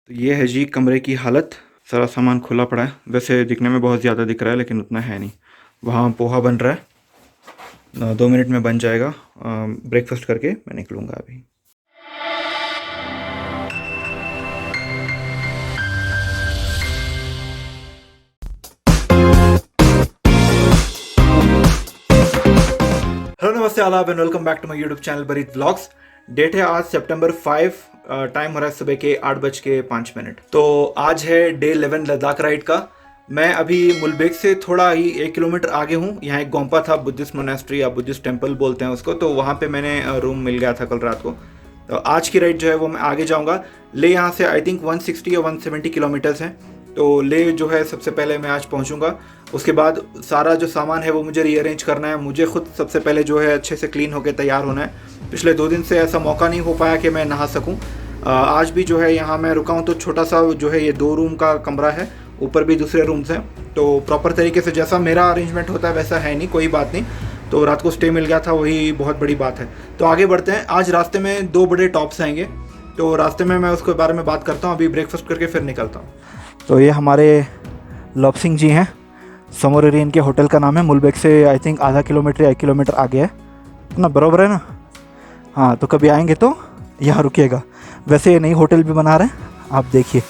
तो ये है जी कमरे की हालत। सारा सामान खुला पड़ा है। वैसे दिखने में बहुत ज़्यादा दिख रहा है लेकिन उतना है नहीं। वहाँ पोहा बन रहा है, 2 मिनट में बन जाएगा। ब्रेकफास्ट करके मैं निकलूँगा अभी। हेलो नमस्ते आदाब and welcome back to my YouTube channel Bareet vlogs. Date है आज सितंबर 5। टाइम हो रहा है सुबह के 8:05। तो आज है डे 11 लद्दाख राइड का। मैं अभी मुलबेग से थोड़ा ही 1 किलोमीटर आगे हूँ। यहाँ एक गोम्पा था, बुद्धिस्ट मोनेस्ट्री या बुद्धिस्ट टेम्पल बोलते हैं उसको। तो वहाँ पे मैंने रूम मिल गया था कल रात को। तो आज की राइड जो है वो मैं आगे जाऊँगा। ले यहाँ से आई थिंक 160 या 170 किलोमीटर्स हैं। तो ले जो है सबसे पहले मैं आज पहुँचूँगा। उसके बाद सारा जो सामान है वो मुझे रीअरेंज करना है। मुझे खुद सबसे पहले जो है अच्छे से क्लीन होकर तैयार होना है। पिछले 2 दिन से ऐसा मौका नहीं हो पाया कि मैं नहा सकूं। आज भी जो है यहाँ मैं रुका हूँ तो छोटा सा जो है ये 2 रूम का कमरा है, ऊपर भी दूसरे रूम्स हैं। तो प्रॉपर तरीके से जैसा मेरा अरेंजमेंट होता है वैसा है नहीं, कोई बात नहीं। तो रात को स्टे मिल गया था, वही बहुत बड़ी बात है। तो आगे बढ़ते हैं। आज रास्ते में 2 बड़े टॉप्स आएंगे, तो रास्ते में मैं उसके बारे में बात करता हूँ। अभी ब्रेकफास्ट करके फिर निकलता हूँ। तो ये हमारे लॉब सिंह जी हैं। समोरेरी इनके होटल का नाम है। मुलबेग से आई थिंक आधा किलोमीटर या 1 किलोमीटर आगे है ना, बराबर है ना। हाँ, तो कभी आएंगे तो यहाँ रुकिएगा। वैसे ये नई होटल भी बना रहे हैं, आप देखिए।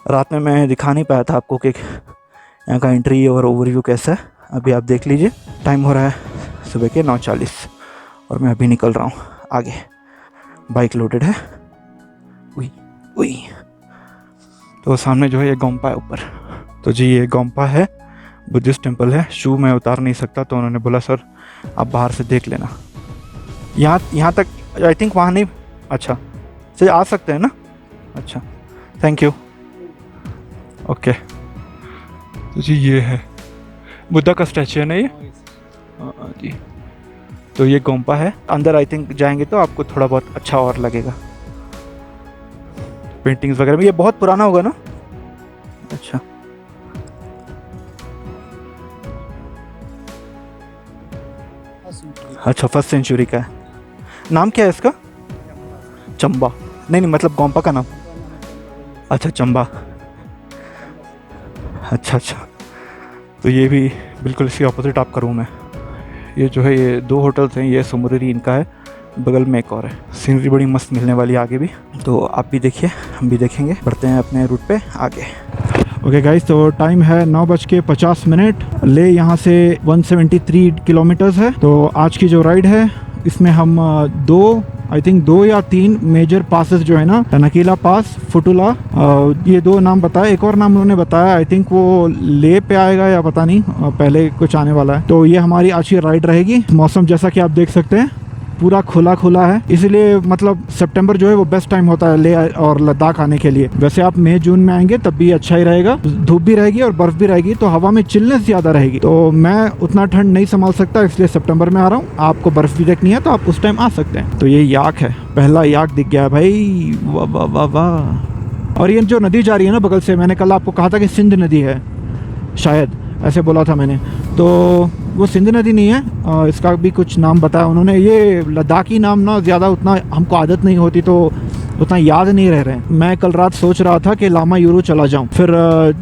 रात में मैं दिखा नहीं पाया था आपको कि यहाँ का एंट्री और ओवरव्यू कैसा है। अभी आप देख लीजिए। टाइम हो रहा है सुबह के 9:40 और मैं अभी निकल रहा हूँ आगे। बाइक लोडेड है। उई तो सामने जो है ये गोम्पा है ऊपर। तो जी ये गोम्पा है, बुद्धिस्ट टेम्पल है। शू मैं उतार नहीं सकता तो उन्होंने बोला सर आप बाहर से देख लेना। यहाँ तक आई थिंक वहाँ नहीं। अच्छा सर आ सकते हैं ना। अच्छा थैंक यू। ओके। तो जी ये है बुद्धा का स्टैचू है ना ये। जी तो ये गोम्पा है। अंदर आई थिंक जाएंगे तो आपको थोड़ा बहुत अच्छा और लगेगा। पेंटिंग्स वगैरह में ये बहुत पुराना होगा ना। अच्छा अच्छा 1st सेंचुरी का है। नाम क्या है इसका? चंबा। नहीं मतलब गोम्पा का नाम। अच्छा चंबा। अच्छा तो ये भी बिल्कुल इसके ऑपोजिट आपका रूम है। ये जो है ये 2 होटल्स हैं। ये समोरेरी इनका है, बगल में एक और है। सीनरी बड़ी मस्त मिलने वाली है आगे भी। तो आप भी देखिए, हम भी देखेंगे। बढ़ते हैं अपने रूट पे आगे। ओके गाइस, तो टाइम है 9:50। ले यहाँ से 173 किलोमीटर्स है। तो आज की जो राइड है इसमें हम 2 या 3 मेजर पासेस जो है ना, नकीला पास, फुटुला, ये 2 नाम बताया। एक और नाम उन्होंने बताया, आई थिंक वो ले पे आएगा या पता नहीं, पहले कुछ आने वाला है। तो ये हमारी आज की राइड रहेगी। मौसम जैसा कि आप देख सकते हैं पूरा खुला है, इसलिए मतलब सितंबर जो है वो बेस्ट टाइम होता है ले और लद्दाख आने के लिए। वैसे आप मई जून में आएंगे तब भी अच्छा ही रहेगा। धूप भी रहेगी और बर्फ भी रहेगी, तो हवा में चिलनेस ज़्यादा रहेगी। तो मैं उतना ठंड नहीं संभाल सकता, इसलिए सितंबर में आ रहा हूँ। आपको बर्फ भी देखनी है तो आप उस टाइम आ सकते हैं। तो ये याक है, पहला याक दिख गया भाई। वाह वाह वाह वाह। और ये जो नदी जा रही है ना बगल से, मैंने कल आपको कहा था कि सिंध नदी है, शायद ऐसे बोला था मैंने। तो वो सिंध नदी नहीं है, इसका भी कुछ नाम बताया उन्होंने। ये लद्दाखी नाम ना ज़्यादा उतना हमको आदत नहीं होती, तो उतना याद नहीं रह रहे हैं। मैं कल रात सोच रहा था कि लामा यूरू चला जाऊं। फिर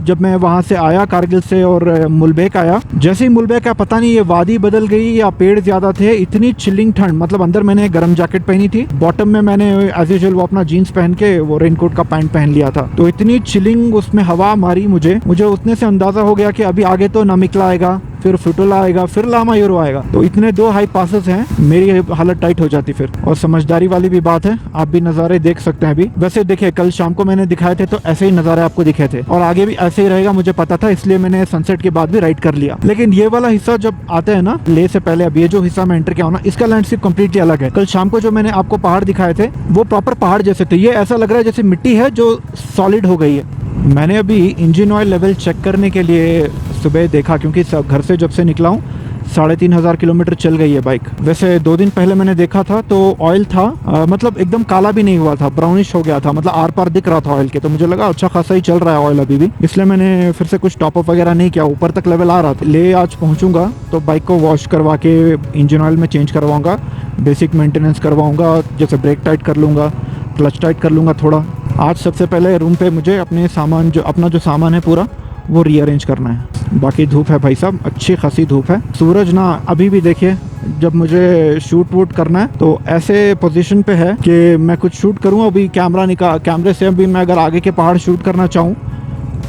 जब मैं वहां से आया कारगिल से और मुलबेग आया, जैसे ही मुलबेग का पता नहीं ये वादी बदल गई या पेड़ ज़्यादा थे, इतनी चिलिंग ठंड। मतलब अंदर मैंने गर्म जैकेट पहनी थी, बॉटम में मैंने एज यूजुअल वो अपना जीन्स पहन के वो रेनकोट का पैंट पहन लिया था। तो इतनी चिलिंग उसमें हवा मारी मुझे उतने से अंदाज़ा हो गया कि अभी आगे तो नमिकला आएगा, फिर फुटुला आएगा, फिर लामा यूरो आएगा। तो इतने 2 हाई पासेस हैं, मेरी हालत टाइट हो जाती फिर। और समझदारी वाली भी बात है, आप भी नज़ारे देख सकते हैं अभी। वैसे देखिए कल शाम को मैंने दिखाए थे तो ऐसे ही नज़ारे आपको दिखे थे, और आगे भी ऐसे ही रहेगा मुझे पता था, इसलिए मैंने सनसेट के बाद भी राइड कर लिया। लेकिन ये वाला हिस्सा जब आते हैं ना ले से पहले, अब ये जो हिस्सा में एंटर किया हूं ना, इसका लैंडस्केप कंप्लीटली अलग है। कल शाम को जो मैंने आपको पहाड़ दिखाए थे वो प्रॉपर पहाड़ जैसे थे। ये ऐसा लग रहा है जैसे मिट्टी है जो सॉलिड हो गई है। मैंने अभी इंजन ऑयल लेवल चेक करने के लिए सुबह देखा, क्योंकि घर से जब से निकला हूँ 3,500 किलोमीटर चल गई है बाइक। वैसे 2 दिन पहले मैंने देखा था तो ऑयल था, मतलब एकदम काला भी नहीं हुआ था, ब्राउनिश हो गया था, मतलब आर पार दिख रहा था ऑयल के। तो मुझे लगा अच्छा खासा ही चल रहा है ऑयल अभी भी, इसलिए मैंने फिर से कुछ टॉपअप वगैरह नहीं किया। ऊपर तक लेवल आ रहा था। ले आज पहुँचूंगा तो बाइक को वॉश करवा के इंजन ऑयल में चेंज करवाऊँगा, बेसिक मेंटेनेंस करवाऊँगा, जैसे ब्रेक टाइट कर लूँगा, क्लच टाइट कर लूँगा थोड़ा। आज सबसे पहले रूम पे मुझे अपने सामान अपना जो सामान है पूरा वो रीअरेंज करना है। बाकी धूप है भाई साहब, अच्छी खासी धूप है। सूरज ना अभी भी देखिए, जब मुझे शूट वूट करना है तो ऐसे पोजीशन पे है कि मैं कुछ शूट करूँ। अभी कैमरे से अभी मैं अगर आगे के पहाड़ शूट करना चाहूँ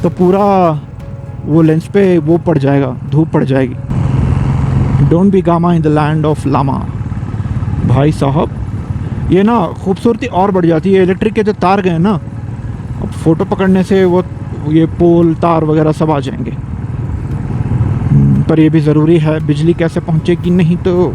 तो पूरा वो लेंस पे वो पड़ जाएगा, धूप पड़ जाएगी। Don't be gamma in the land of llama. भाई साहब ये ना खूबसूरती और बढ़ जाती है। इलेक्ट्रिक के जो तार गए ना, अब फ़ोटो पकड़ने से वो ये पोल तार वगैरह सब आ जाएंगे। पर ये भी ज़रूरी है, बिजली कैसे पहुंचेगी नहीं तो।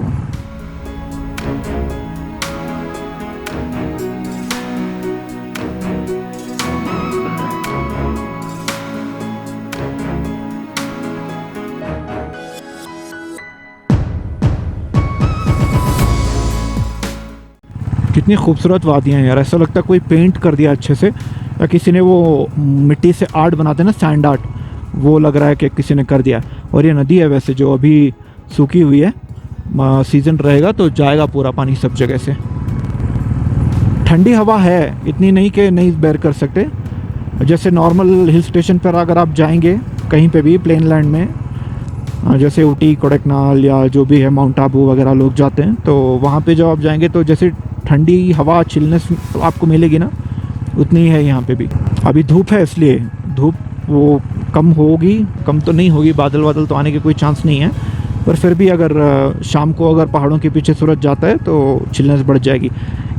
कितनी खूबसूरत वादियाँ हैं यार, ऐसा लगता है कोई पेंट कर दिया अच्छे से, या किसी ने वो मिट्टी से आर्ट बनाते हैं ना, सैंड आर्ट, वो लग रहा है कि किसी ने कर दिया। और ये नदी है वैसे जो अभी सूखी हुई है, सीज़न रहेगा तो जाएगा पूरा पानी सब जगह से। ठंडी हवा है, इतनी नहीं कि नहीं बेयर कर सकते। जैसे नॉर्मल हिल स्टेशन पर अगर आप जाएंगे कहीं पे भी प्लेन लैंड में, जैसे ऊटी, कोडाइकनाल या जो भी है माउंट आबू वगैरह लोग जाते हैं, तो वहाँ पे जब आप जाएंगे तो जैसे ठंडी हवा चिलनेस आपको मिलेगी ना, उतनी ही है यहाँ पे भी। अभी धूप है इसलिए धूप वो कम होगी, कम तो नहीं होगी, बादल तो आने के कोई चांस नहीं है। पर फिर भी अगर शाम को अगर पहाड़ों के पीछे सूरज जाता है तो चिलनेस बढ़ जाएगी।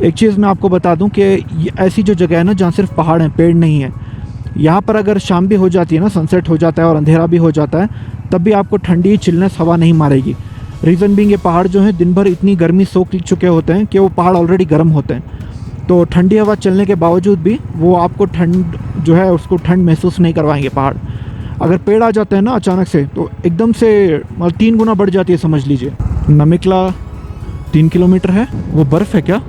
एक चीज़ मैं आपको बता दूं कि ऐसी जो जगह है ना जहाँ सिर्फ पहाड़ हैं, पेड़ नहीं है, यहाँ पर अगर शाम भी हो जाती है ना, सनसेट हो जाता है और अंधेरा भी हो जाता है, तब भी आपको ठंडी चिलनेस हवा नहीं मारेगी। रीज़न बीइंग ये पहाड़ जो है दिन भर इतनी गर्मी सोख चुके होते हैं कि वो पहाड़ ऑलरेडी गर्म होते हैं, तो ठंडी हवा चलने के बावजूद भी वो आपको ठंड जो है उसको ठंड महसूस नहीं करवाएंगे पहाड़। अगर पेड़ आ जाते हैं ना अचानक से तो एकदम से 3 गुना बढ़ जाती है, समझ लीजिए। नमिकला 3 किलोमीटर है। वो बर्फ़ है क्या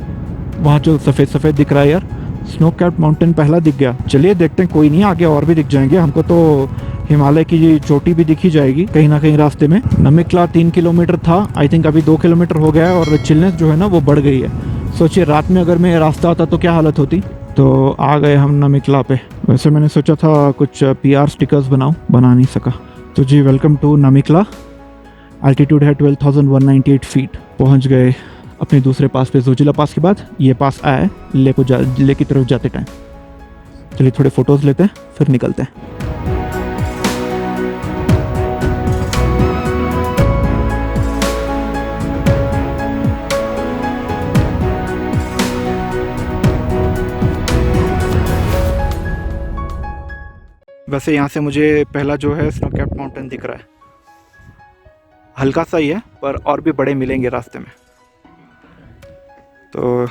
वहाँ जो सफ़ेद सफ़ेद दिख रहा है यार? स्नो कैप्ड माउंटेन पहला दिख गया। चलिए देखते हैं, कोई नहीं, आगे और भी दिख जाएंगे। हमको तो हिमालय की चोटी भी दिखी जाएगी कहीं ना कहीं रास्ते में। नमिकला 3 किलोमीटर था, आई थिंक अभी 2 किलोमीटर हो गया है और चिलनेस जो है ना वो बढ़ गई है। सोचिए रात में अगर मैं रास्ता आता तो क्या हालत होती। तो आ गए हम नमिकला पे। वैसे मैंने सोचा था कुछ PR स्टिकर्स बनाऊं, बना नहीं सका। तो जी वेलकम टू नमिकला। एल्टीट्यूड है 12,198 फीट। पहुंच गए अपने दूसरे पास पे। जोजिला पास के बाद ये पास आया है ले की तरफ जाते टाइम। चलिए थोड़े फ़ोटोज़ लेते हैं फिर निकलते हैं। वैसे यहाँ से मुझे पहला जो है स्नो कैप्ड माउंटेन दिख रहा है। हल्का सा ही है पर और भी बड़े मिलेंगे रास्ते में। तो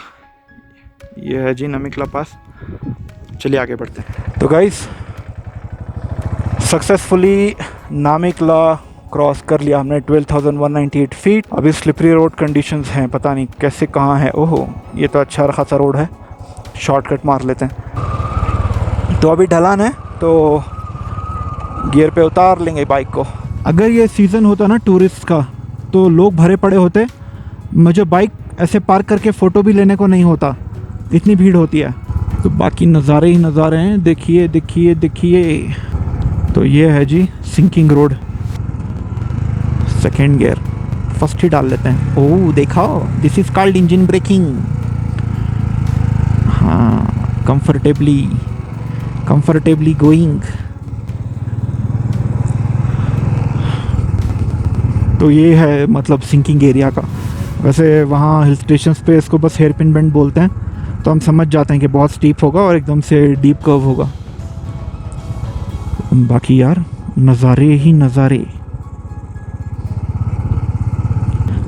ये है जी नमिकला पास। चलिए आगे बढ़ते हैं। तो गाइस सक्सेसफुली नमिकला क्रॉस कर लिया हमने 12,198 फीट। अभी स्लिपरी रोड कंडीशंस हैं, पता नहीं कैसे कहाँ है। ओहो ये तो अच्छा खासा रोड है, शॉर्टकट मार लेते हैं। तो अभी ढलान है तो गियर पे उतार लेंगे बाइक को। अगर ये सीज़न होता ना टूरिस्ट का तो लोग भरे पड़े होते, मुझे बाइक ऐसे पार्क करके फ़ोटो भी लेने को नहीं होता, इतनी भीड़ होती है। तो बाकी नज़ारे ही नज़ारे हैं, देखिए देखिए देखिए। तो ये है जी sinking road. Second gear, first ही डाल लेते हैं। ओह देखा, this is called engine braking. हाँ कंफर्टेबली गोइंग। तो ये है मतलब सिंकिंग एरिया का। वैसे वहाँ हिल स्टेशन पे इसको बस हेयर पिन बेंड बोलते हैं, तो हम समझ जाते हैं कि बहुत स्टीप होगा और एकदम से डीप कर्व होगा। बाकी यार नज़ारे ही नज़ारे।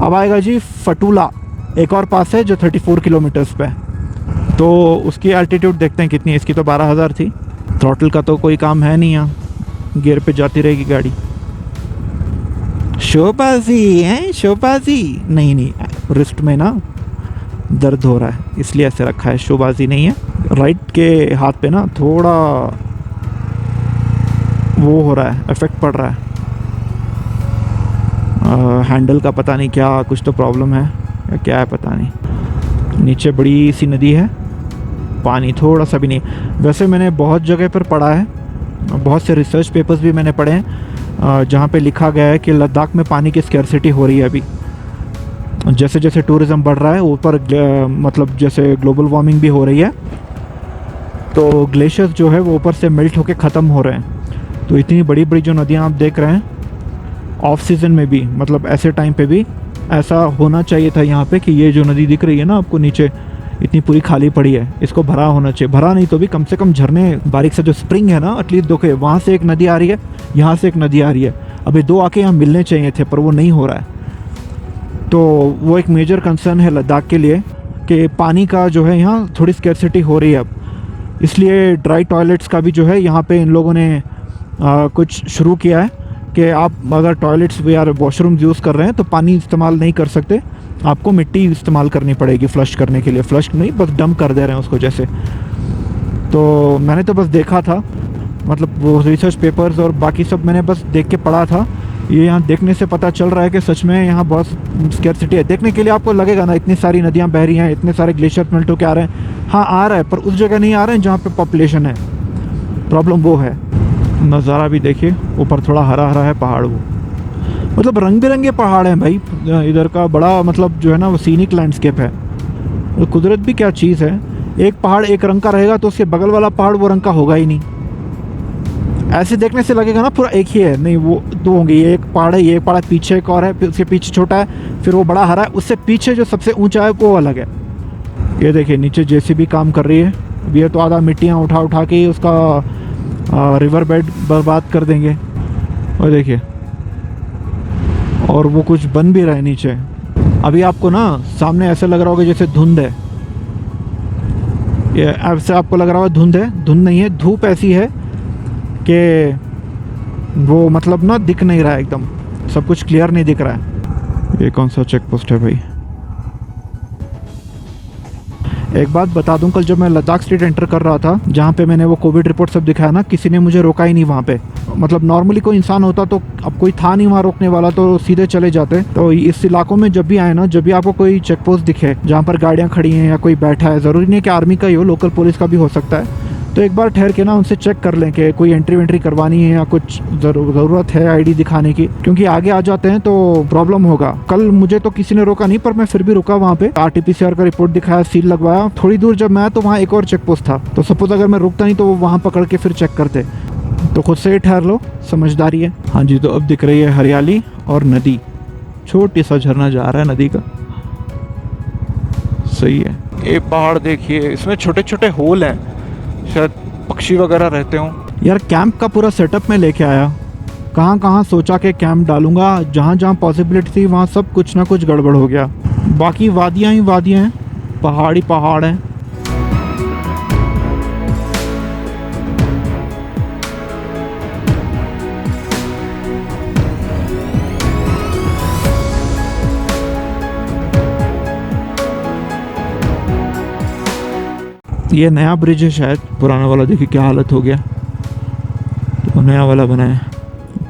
अब आएगा जी फटूला, एक और पास है जो 34 किलोमीटर्स पे। तो उसकी एल्टीट्यूड देखते हैं कितनी है। इसकी तो 12,000 थी। थ्रॉटल का तो कोई काम है नहीं, यहाँ गियर पे जाती रहेगी गाड़ी। शोबाजी है, शोबाजी नहीं, रिस्ट में ना दर्द हो रहा है इसलिए ऐसे रखा है, शोबाजी नहीं है। राइट के हाथ पे ना थोड़ा वो हो रहा है, इफेक्ट पड़ रहा है। हैंडल का पता नहीं क्या कुछ तो प्रॉब्लम है या क्या है पता नहीं। नीचे बड़ी सी नदी है पानी थोड़ा सा भी नहीं। वैसे मैंने बहुत जगह पर पढ़ा है, बहुत से रिसर्च पेपर्स भी मैंने पढ़े हैं जहाँ पे लिखा गया है कि लद्दाख में पानी की स्कैर्सिटी हो रही है अभी। जैसे जैसे टूरिज़्म बढ़ रहा है ऊपर, मतलब जैसे ग्लोबल वार्मिंग भी हो रही है, तो ग्लेशियर्स जो है वो ऊपर से मेल्ट होके ख़त्म हो रहे हैं। तो इतनी बड़ी बड़ी जो नदियाँ आप देख रहे हैं ऑफ सीज़न में भी, मतलब ऐसे टाइम पे भी ऐसा होना चाहिए था यहाँ पे कि ये जो नदी दिख रही है ना आपको नीचे, इतनी पूरी खाली पड़ी है, इसको भरा होना चाहिए। भरा नहीं तो भी कम से कम झरने, बारीक से जो स्प्रिंग है ना, एटलीस्ट देखो वहाँ से एक नदी आ रही है, यहाँ से एक नदी आ रही है, अभी दो आके यहाँ मिलने चाहिए थे पर वो नहीं हो रहा है। तो वो एक मेजर कंसर्न है लद्दाख के लिए कि पानी का जो है यहाँ थोड़ी स्कैर्सिटी हो रही है अब। इसलिए ड्राई टॉयलेट्स का भी जो है यहाँ पे इन लोगों ने कुछ शुरू किया है कि आप अगर टॉयलेट्स या वॉशरूम यूज़ कर रहे हैं तो पानी इस्तेमाल नहीं कर सकते, आपको मिट्टी इस्तेमाल करनी पड़ेगी फ्लश करने के लिए। फ्लश नहीं, बस डंप कर दे रहे हैं उसको जैसे। तो मैंने तो बस देखा था, मतलब वो रिसर्च पेपर्स और बाकी सब मैंने बस देख के पढ़ा था। ये यहाँ देखने से पता चल रहा है कि सच में यहाँ बहुत स्कैर्सिटी है। देखने के लिए आपको लगेगा ना इतनी सारी नदियाँ बह रही हैं, इतने सारे ग्लेशियर मेल्ट होके आ रहे हैं, हाँ आ रहा है, पर उस जगह नहीं आ रहे हैं जहाँ पे पॉपुलेशन है। प्रॉब्लम वो है। नज़ारा भी देखिए, ऊपर थोड़ा हरा हरा है पहाड़, वो मतलब रंग बिरंगे पहाड़ हैं भाई इधर का। बड़ा मतलब जो है ना वो सीनिक लैंडस्केप है। तो कुदरत भी क्या चीज़ है, एक पहाड़ एक रंग का रहेगा तो उसके बगल वाला पहाड़ वो रंग का होगा ही नहीं। ऐसे देखने से लगेगा ना पूरा एक ही है, नहीं वो दो होंगे, ये एक पहाड़ है, ये एक पहाड़ पीछे एक और है, फिर उसके पीछे छोटा है, फिर वो बड़ा हरा है, उससे पीछे जो सबसे ऊंचा है वो अलग है। ये देखिए नीचे जेसीबी काम कर रही है। अब ये तो आधा मिट्टियाँ उठा उठा के उसका रिवर बेड बर्बाद कर देंगे। और देखिए, और वो कुछ बन भी रहा है नीचे। अभी आपको ना सामने ऐसे लग रहा होगा जैसे धुंध है, ये ऐसे आपको लग रहा होगा धुंध है, धुंध नहीं है, धूप ऐसी है कि वो मतलब ना दिख नहीं रहा है, एकदम सब कुछ क्लियर नहीं दिख रहा है। ये कौन सा चेक पोस्ट है भाई? एक बात बता दूं, कल जब मैं लद्दाख स्टेट एंटर कर रहा था, जहाँ पे मैंने वो कोविड रिपोर्ट सब दिखाया ना, किसी ने मुझे रोका ही नहीं वहाँ पे। मतलब नॉर्मली कोई इंसान होता तो, अब कोई था नहीं वहाँ रोकने वाला तो सीधे चले जाते। तो इस इलाकों में जब भी आए ना, जब भी आपको कोई चेक पोस्ट दिखे जहाँ पर गाड़ियाँ खड़ी हैं या कोई बैठा है, ज़रूरी नहीं है कि आर्मी का ही हो, लोकल पुलिस का भी हो सकता है, तो एक बार ठहर के ना उनसे चेक कर लें कि कोई एंट्री वेंट्री करवानी है या कुछ ज़रूरत है आईडी दिखाने की, क्योंकि आगे आ जाते हैं तो प्रॉब्लम होगा। कल मुझे तो किसी ने रोका नहीं, पर मैं फिर भी रुका वहाँ पे, RT-PCR का रिपोर्ट दिखाया, सील लगवाया। थोड़ी दूर जब मैं तो वहाँ एक और चेक पोस्ट था, तो सपोज अगर मैं रुकता नहीं तो वो वहाँ पकड़ के फिर चेक करते। तो खुद से ही ठहर लो, समझदारी है। हाँ जी, तो अब दिख रही है हरियाली और नदी, छोटी सा झरना जा रहा है नदी का, सही है। ये पहाड़ देखिए, इसमें छोटे छोटे होल हैं, शायद पक्षी वगैरह रहते हों। यार कैंप का पूरा सेटअप मैं लेके आया, कहाँ कहाँ सोचा कि कैंप डालूंगा, जहाँ जहाँ पॉसिबिलिटी थी वहाँ सब कुछ ना कुछ गड़बड़ हो गया। बाकी वादियाँ ही वादियाँ हैं, पहाड़ ही पहाड़ हैं। ये नया ब्रिज है शायद, पुराना वाला देखिए क्या हालत हो गया, तो नया वाला बना है।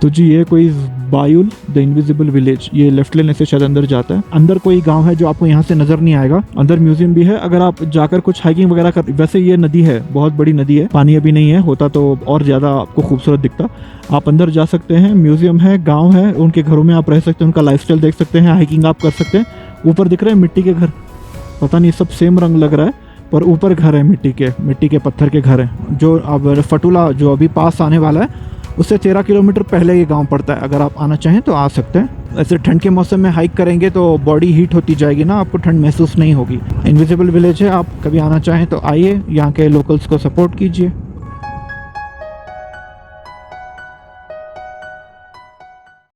तो जी ये कोई बायुल द इनविजिबल विलेज, ये लेफ्ट लेने से शायद अंदर जाता है। अंदर कोई गांव है जो आपको यहाँ से नजर नहीं आएगा। अंदर म्यूजियम भी है, अगर आप जाकर कुछ हाइकिंग वगैरह कर, वैसे ये नदी है, बहुत बड़ी नदी है, पानी अभी नहीं है, होता तो और ज्यादा आपको खूबसूरत दिखता। आप अंदर जा सकते हैं, म्यूजियम है, गाँव है, उनके घरों में आप रह सकते हैं, उनका लाइफस्टाइल देख सकते हैं, हाइकिंग आप कर सकते हैं। ऊपर दिख रहे हैं मिट्टी के घर, पता नहीं सब सेम रंग लग रहा है, पर ऊपर घर है मिट्टी के पत्थर के घर हैं। जो अब फटुला जो अभी पास आने वाला है, उससे 13 किलोमीटर पहले ये गांव पड़ता है। अगर आप आना चाहें तो आ सकते हैं। ऐसे ठंड के मौसम में हाइक करेंगे तो बॉडी हीट होती जाएगी ना, आपको ठंड महसूस नहीं होगी। इनविजिबल विलेज है, आप कभी आना चाहें तो आइए, यहाँ के लोकल्स को सपोर्ट कीजिए।